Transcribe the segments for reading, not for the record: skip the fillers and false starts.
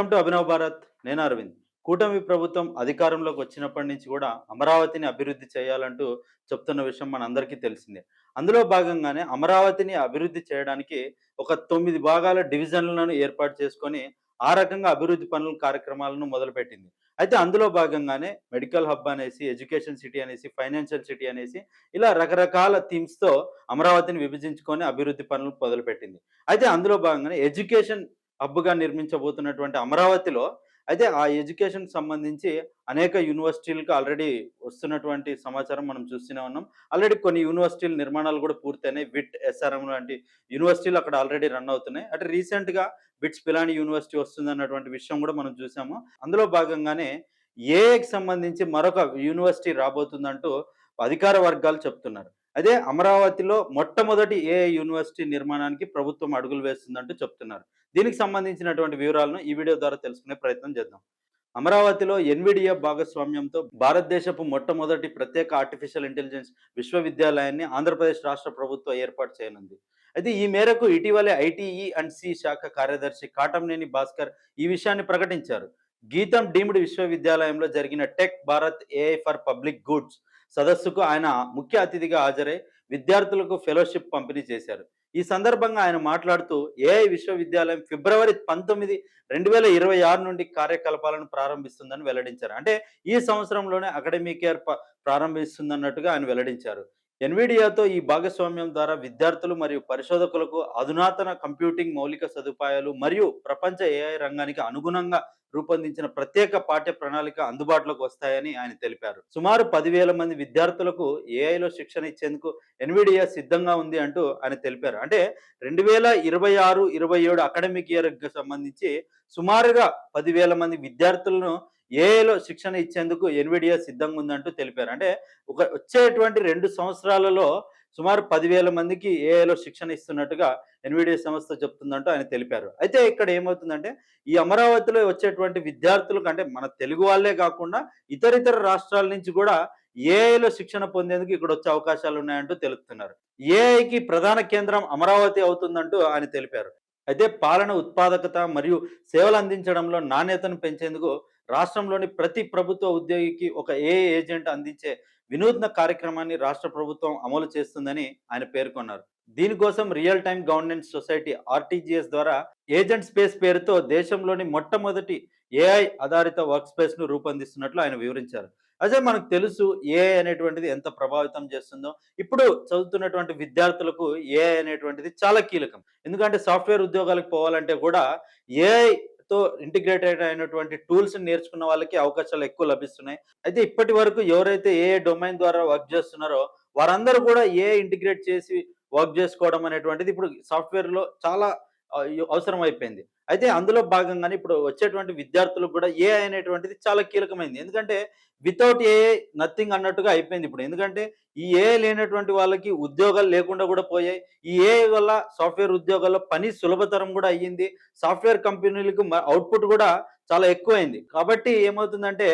Welcome to Abhinav Bharat. నేను అరవింద్. కూటమి ప్రభుత్వం అధికారంలోకి వచ్చినప్పటి నుంచి కూడా అమరావతిని అభివృద్ధి చేయాలంటూ చెప్తున్న విషయం మనందరికీ తెలిసిందే. అందులో భాగంగానే అమరావతిని అభివృద్ధి చేయడానికి ఒక 9 భాగాల డివిజన్‌లను ఏర్పాటు చేసుకొని, ఆ రకంగా అభివృద్ధి పనులు కార్యక్రమాలను మొదలుపెట్టింది. అయితే అందులో భాగంగానే మెడికల్ హబ్ అనేసి, ఎడ్యుకేషన్ సిటీ అనేసి, ఫైనాన్షియల్ సిటీ అనేసి ఇలా రకరకాల థీమ్స్‌తో అమరావతిని విభజించుకొని అభివృద్ధి పనులు మొదలుపెట్టింది. అయితే అందులో భాగంగానే ఎడ్యుకేషన్ హబ్‌గా నిర్మించబోతున్నటువంటి అమరావతిలో అయితే ఆ ఎడ్యుకేషన్‌కి సంబంధించి అనేక యూనివర్సిటీలకు ఆల్రెడీ వస్తున్నటువంటి సమాచారం మనం చూస్తూనే ఉన్నాం. ఆల్రెడీ కొన్ని యూనివర్సిటీల నిర్మాణాలు కూడా పూర్తయినాయి. విట్, ఎస్ఆర్ఎం లాంటి యూనివర్సిటీలు అక్కడ ఆల్రెడీ రన్ అవుతున్నాయి. అంటే రీసెంట్‌గా బిట్స్ పిలాని యూనివర్సిటీ వస్తుందన్నటువంటి విషయం కూడా మనం చూసాము. అందులో భాగంగానే ఏఐకి సంబంధించి మరొక యూనివర్సిటీ రాబోతుందంటూ అధికార వర్గాలు చెప్తున్నారు. అదే అమరావతిలో మొట్టమొదటి ఏఐ యూనివర్సిటీ నిర్మాణానికి ప్రభుత్వం అడుగులు వేస్తుందంటూ చెప్తున్నారు. దీనికి సంబంధించినటువంటి వివరాలను ఈ వీడియో ద్వారా తెలుసుకునే ప్రయత్నం చేద్దాం. అమరావతిలో ఎన్విడియా భాగస్వామ్యంతో భారతదేశపు మొట్టమొదటి ప్రత్యేక ఆర్టిఫిషియల్ ఇంటెలిజెన్స్ విశ్వవిద్యాలయాన్ని ఆంధ్రప్రదేశ్ రాష్ట్ర ప్రభుత్వం ఏర్పాటు చేయనుంది. అయితే ఈ మేరకు ఇటీవలే ఐటీఈ అండ్ సి శాఖ కార్యదర్శి కాటంనేని భాస్కర్ ఈ విషయాన్ని ప్రకటించారు. గీతం డీమ్డ్ విశ్వవిద్యాలయంలో జరిగిన tech Bharat AI for public goods సదస్సుకు ఆయన ముఖ్య అతిథిగా హాజరై విద్యార్థులకు ఫెలోషిప్ పంపిణీ చేశారు. ఈ సందర్భంగా ఆయన మాట్లాడుతూ ఏఐ విశ్వవిద్యాలయం ఫిబ్రవరి 19, 2026 నుండి కార్యకలాపాలను ప్రారంభిస్తుందని వెల్లడించారు. అంటే ఈ సంవత్సరంలోనే అకాడమిక్ ఇయర్ ప్రారంభిస్తుందన్నట్టుగా ఆయన వెల్లడించారు. ఎన్విడియాతో ఈ భాగస్వామ్యం ద్వారా విద్యార్థులు మరియు పరిశోధకులకు అధునాతన కంప్యూటింగ్ మౌలిక సదుపాయాలు మరియు ప్రపంచ ఏఐ రంగానికి అనుగుణంగా రూపొందించిన ప్రత్యేక పాఠ్య ప్రణాళిక అందుబాటులోకి వస్తాయని ఆయన తెలిపారు. సుమారు 10,000 మంది విద్యార్థులకు ఏఐలో శిక్షణ ఇచ్చేందుకు ఎన్విడియా సిద్ధంగా ఉంది అంటూ ఆయన తెలిపారు. అంటే 2026, 27 అకాడమిక్ ఇయర్‌కి సంబంధించి సుమారుగా 10,000 మంది విద్యార్థులను ఏఐలో శిక్షణ ఇచ్చేందుకు ఎన్విడియా సిద్ధంగా ఉందంటూ తెలిపారు. అంటే వచ్చేటువంటి 2 సంవత్సరాలలో సుమారు 10,000 మందికి ఏఐలో శిక్షణ ఇస్తున్నట్టుగా ఎన్విడియా సంస్థ చెప్తుందంటూ ఆయన తెలిపారు. అయితే ఇక్కడ ఏమవుతుందంటే ఈ అమరావతిలో వచ్చేటువంటి విద్యార్థులకు అంటే మన తెలుగు వాళ్ళే కాకుండా ఇతరితర రాష్ట్రాల నుంచి కూడా ఏఐలో శిక్షణ పొందేందుకు ఇక్కడ వచ్చే అవకాశాలు ఉన్నాయంటూ తెలుపుతున్నారు. ఏఐకి ప్రధాన కేంద్రం అమరావతి అవుతుందంటూ ఆయన తెలిపారు. అయితే పాలన ఉత్పాదకత మరియు సేవలు అందించడంలో నాణ్యతను పెంచేందుకు రాష్ట్రంలోని ప్రతి ప్రభుత్వ ఉద్యోగికి ఒక ఏఐ ఏజెంట్ అందించే వినూత్న కార్యక్రమాన్ని రాష్ట్ర ప్రభుత్వం అమలు చేస్తుందని ఆయన పేర్కొన్నారు. దీనికోసం real time governance society RTGS ద్వారా ఏజెంట్ స్పేస్ పేరుతో దేశంలోని మొట్టమొదటి ఏఐ ఆధారిత వర్క్ స్పేస్ ను రూపొందిస్తున్నట్లు ఆయన వివరించారు. అదే మనకు తెలుసు ఏఐ అనేటువంటిది ఎంత ప్రభావితం చేస్తుందో. ఇప్పుడు చదువుతున్నటువంటి విద్యార్థులకు ఏఐ అనేటువంటిది చాలా కీలకం. ఎందుకంటే సాఫ్ట్‌వేర్ ఉద్యోగాలకు పోవాలంటే కూడా ఏఐతో ఇంటిగ్రేటెడ్ అయినటువంటి టూల్స్ నేర్చుకున్న వాళ్ళకి అవకాశాలు ఎక్కువ లభిస్తున్నాయి. అయితే ఇప్పటి వరకు ఎవరైతే ఏఐ డొమైన్ ద్వారా వర్క్ చేస్తున్నారో వారందరూ కూడా ఏఐ ఇంటిగ్రేట్ చేసి వర్క్ చేసుకోవడం అనేటువంటిది ఇప్పుడు సాఫ్ట్‌వేర్‌లో చాలా అవసరం అయిపోయింది. అయితే అందులో భాగంగానే ఇప్పుడు వచ్చేటువంటి విద్యార్థులకు కూడా ఏఐ అనేటువంటిది చాలా కీలకమైంది. ఎందుకంటే వితౌట్ ఏఐ నథింగ్ అన్నట్టుగా అయిపోయింది ఇప్పుడు. ఎందుకంటే ఈ ఏఐ లేనటువంటి వాళ్ళకి ఉద్యోగాలు లేకుండా కూడా పోయాయి. ఈ ఏఐ వల్ల సాఫ్ట్‌వేర్ ఉద్యోగాల్లో పని సులభతరం కూడా అయ్యింది. సాఫ్ట్‌వేర్ కంపెనీలకు అవుట్‌పుట్ కూడా చాలా ఎక్కువైంది. కాబట్టి ఏమవుతుందంటే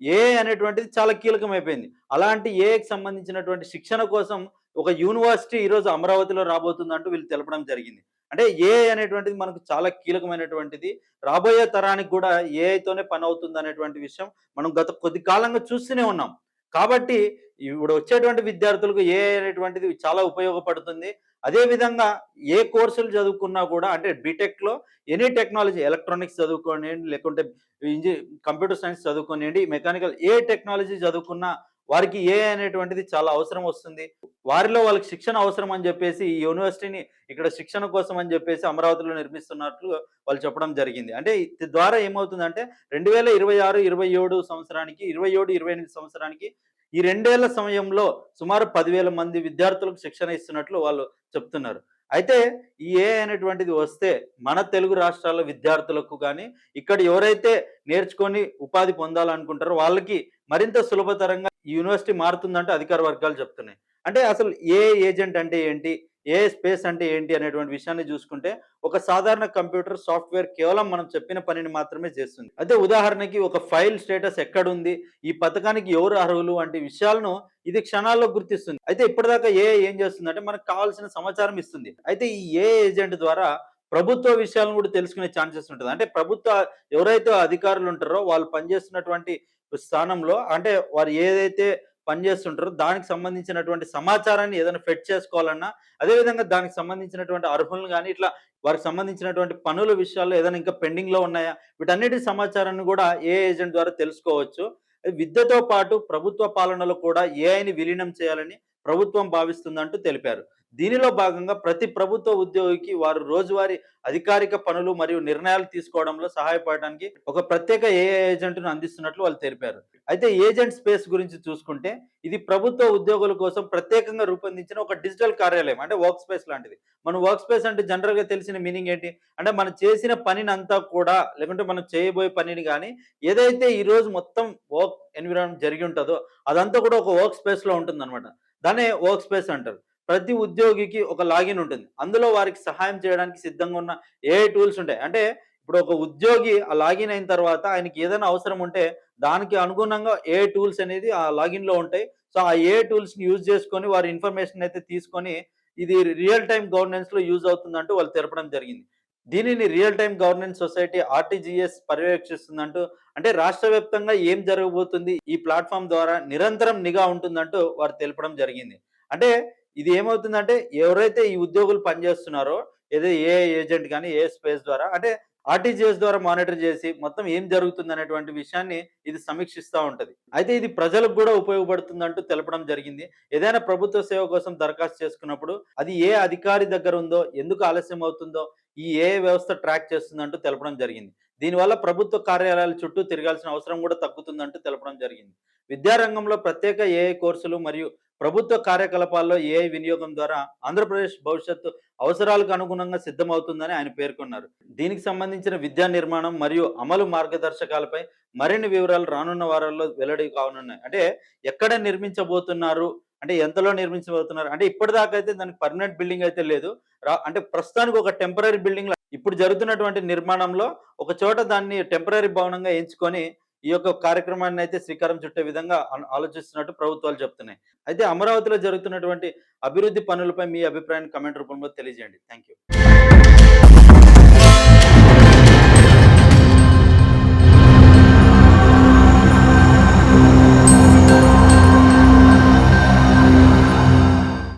ఏఐ అనేటువంటిది చాలా కీలకమైపోయింది. అలాంటి ఏఐకి సంబంధించినటువంటి శిక్షణ కోసం ఒక యూనివర్సిటీ ఈరోజు అమరావతిలో రాబోతుందంటూ వీళ్ళు తెలపడం జరిగింది. అంటే ఏఐ అనేటువంటిది మనకు చాలా కీలకమైనటువంటిది. రాబోయే తరానికి కూడా ఏఐతోనే పని అవుతుందనేటువంటి విషయం మనం గత కొద్ది కాలంగా చూస్తూనే ఉన్నాం. కాబట్టి ఇప్పుడు వచ్చేటువంటి విద్యార్థులకు ఏఐ అనేటువంటిది చాలా ఉపయోగపడుతుంది. అదే విధంగా ఏ కోర్సులు చదువుకున్నా కూడా అంటే బీటెక్‌లో ఎనీ టెక్నాలజీ ఎలక్ట్రానిక్స్ చదువుకోనియండి, లేకుంటే కంప్యూటర్ సైన్స్ చదువుకోనియండి, మెకానికల్ ఏ టెక్నాలజీ చదువుకున్నా వారికి ఏఐ అనేటువంటిది చాలా అవసరం వస్తుంది. వారిలో వాళ్ళకి శిక్షణ అవసరం అని చెప్పేసి ఈ యూనివర్సిటీని ఇక్కడ శిక్షణ కోసం అని చెప్పేసి అమరావతిలో నిర్మిస్తున్నట్లు వాళ్ళు చెప్పడం జరిగింది. అంటే ఇది ద్వారా ఏమవుతుందంటే 2026, 27 సంవత్సరానికి 27, 28 సంవత్సరానికి ఈ 2 ఏళ్ల సమయంలో సుమారు 10,000 మంది విద్యార్థులకు శిక్షణ ఇస్తున్నట్లు వాళ్ళు చెప్తున్నారు. అయితే ఈ ఏఐ అనేటువంటిది వస్తే మన తెలుగు రాష్ట్రాల విద్యార్థులకు గానీ, ఇక్కడ ఎవరైతే నేర్చుకొని ఉపాధి పొందాలనుకుంటారో వాళ్ళకి మరింత సులభతరంగా ఈ యూనివర్సిటీ మారుతుందంటే అధికార వర్గాలు చెప్తున్నాయి. అంటే అసలు ఏఐ ఏజెంట్ అంటే ఏంటి? ఏఐ స్పేస్ అంటే ఏంటి? అనేటువంటి విషయాన్ని చూసుకుంటే ఒక సాధారణ కంప్యూటర్ సాఫ్ట్‌వేర్ కేవలం మనం చెప్పిన పనిని మాత్రమే చేస్తుంది. అయితే ఉదాహరణకి ఒక ఫైల్ స్టేటస్ ఎక్కడుంది? ఈ పథకానికి ఎవరు అర్హులు? వంటి విషయాలను ఇది క్షణాల్లో గుర్తిస్తుంది. అయితే ఇప్పటిదాకా ఏఐ ఏం చేస్తుందంటే మనకు కావాల్సిన సమాచారం ఇస్తుంది. అయితే ఈ ఏఐ ఏజెంట్ ద్వారా ప్రభుత్వ విషయాలను కూడా తెలుసుకునే ఛాన్సెస్ ఉంటది. అంటే ఎవరైతే అధికారులు ఉంటారో వాళ్ళు పనిచేస్తున్నటువంటి స్థానంలో అంటే వారు ఏదైతే పని చేస్తుంటారో దానికి సంబంధించినటువంటి సమాచారాన్ని ఏదైనా ఫెచ్ చేసుకోవాలన్నా, అదేవిధంగా దానికి సంబంధించినటువంటి అర్హులను గాని, ఇట్లా వారికి సంబంధించినటువంటి పనుల విషయాల్లో ఏదైనా ఇంకా పెండింగ్‌లో ఉన్నాయా? వీటన్నిటి సమాచారాన్ని కూడా ఏఐ ఏజెంట్ ద్వారా తెలుసుకోవచ్చు. విద్యతో పాటు ప్రభుత్వ పాలనలో కూడా ఏఐని విలీనం చేయాలని ప్రభుత్వం భావిస్తుందంటూ తెలిపారు. దీనిలో భాగంగా ప్రతి ప్రభుత్వ ఉద్యోగికి వారు రోజువారీ అధికారిక పనులు మరియు నిర్ణయాలు తీసుకోవడంలో సహాయపడడానికి ఒక ప్రత్యేక ఏఐ ఏజెంట్‌ను అందిస్తున్నట్లు వాళ్ళు తెలిపారు. అయితే ఏజెంట్ స్పేస్ గురించి చూసుకుంటే ఇది ప్రభుత్వ ఉద్యోగుల కోసం ప్రత్యేకంగా రూపొందించిన ఒక డిజిటల్ కార్యాలయం. అంటే వర్క్ స్పేస్ లాంటిది. మనం వర్క్ స్పేస్ అంటే జనరల్‌గా తెలిసిన మీనింగ్ ఏంటి? అంటే మనం చేసిన పనినంతా కూడా లేకుంటే మనం చేయబోయే పనిని గాని ఏదైతే ఈరోజు మొత్తం వర్క్ ఎన్విరాన్మెంట్ జరిగి ఉంటదో అదంతా కూడా ఒక వర్క్ స్పేస్‌లో ఉంటుందన్నమాట. దాన్నే వర్క్ స్పేస్ అంటారు. ప్రతి ఉద్యోగికి ఒక లాగిన్ ఉంటుంది. అందులో వారికి సహాయం చేయడానికి సిద్ధంగా ఉన్న ఏఐ టూల్స్ ఉంటాయి. అంటే ఇప్పుడు ఒక ఉద్యోగి ఆ లాగిన్ అయిన తర్వాత ఆయనకి ఏదైనా అవసరం ఉంటే దానికి అనుగుణంగా ఏఐ టూల్స్ అనేది ఆ లాగిన్‌లో ఉంటాయి. సో, ఆ ఏఐ టూల్స్‌ని యూజ్ చేసుకొని వారి ఇన్ఫర్మేషన్ అయితే తీసుకొని ఇది రియల్ టైమ్ గవర్నెన్స్‌లో యూజ్ అవుతుందంటూ వాళ్ళు తెలపడం జరిగింది. దీనిని real time governance society RTGS పర్యవేక్షిస్తుందంటూ అంటే రాష్ట్ర వ్యాప్తంగా ఏం జరగబోతుంది ఈ ప్లాట్‌ఫార్మ్ ద్వారా నిరంతరం నిఘా ఉంటుందంటూ వారు తెలపడం జరిగింది. అంటే ఇది ఏమవుతుందంటే ఎవరైతే ఈ ఉద్యోగులు పనిచేస్తున్నారో ఏదో ఏఐ ఏజెంట్ గాని, ఏఐ స్పేస్ ద్వారా అంటే ఆర్‌టీజీఎస్ ద్వారా మానిటర్ చేసి మొత్తం ఏం జరుగుతుందనేటువంటి విషయాన్ని ఇది సమీక్షిస్తా ఉంటది. అయితే ఇది ప్రజలకు గూడా ఉపయోగపడుతుందంటూ తెలపడం జరిగింది. ఏదైనా ప్రభుత్వ సేవ కోసం దరఖాస్తు చేసుకున్నప్పుడు అది ఏ అధికారి దగ్గర ఉందో, ఎందుకు ఆలస్యం అవుతుందో ఈ ఏఐ వ్యవస్థ ట్రాక్ చేస్తుందంటూ తెలపడం జరిగింది. దీనివల్ల ప్రభుత్వ కార్యాలయాల చుట్టూ తిరగాల్సిన అవసరం కూడా తగ్గుతుందంటూ తెలపడం జరిగింది. విద్యారంగంలో ప్రత్యేక ఏఐ కోర్సులు మరియు ప్రభుత్వ కార్యకలాపాల్లో ఏఐ వినియోగం ద్వారా ఆంధ్రప్రదేశ్ భవిష్యత్తు అవసరాలకు అనుగుణంగా సిద్ధమవుతుందని ఆయన పేర్కొన్నారు. దీనికి సంబంధించిన విద్యా నిర్మాణం మరియు అమలు మార్గదర్శకాలపై మరిన్ని వివరాలు రానున్న వారాల్లో వెల్లడి కానున్నాయి. అంటే ఎక్కడ నిర్మించబోతున్నారు? అంటే ఎంతలో నిర్మించబోతున్నారు? అంటే ఇప్పటిదాకా అయితే దానికి పర్మనెంట్ బిల్డింగ్ అయితే లేదు. అంటే ప్రస్తుతానికి ఒక టెంపరరీ బిల్డింగ్ ఇప్పుడు జరుగుతున్నటువంటి నిర్మాణంలో ఒక చోట దాన్ని టెంపరరీ భవనంగా ఎంచుకొని ఈ యొక్క కార్యక్రమాన్ని అయితే శ్రీకారం చుట్టే విధంగా ఆలోచిస్తున్నట్టు ప్రభుత్వాలు చెప్తున్నాయి. అయితే అమరావతిలో జరుగుతున్నటువంటి అభివృద్ధి పనులపై మీ అభిప్రాయాన్ని కామెంట్ రూపంలో తెలియజేయండి. Thank you.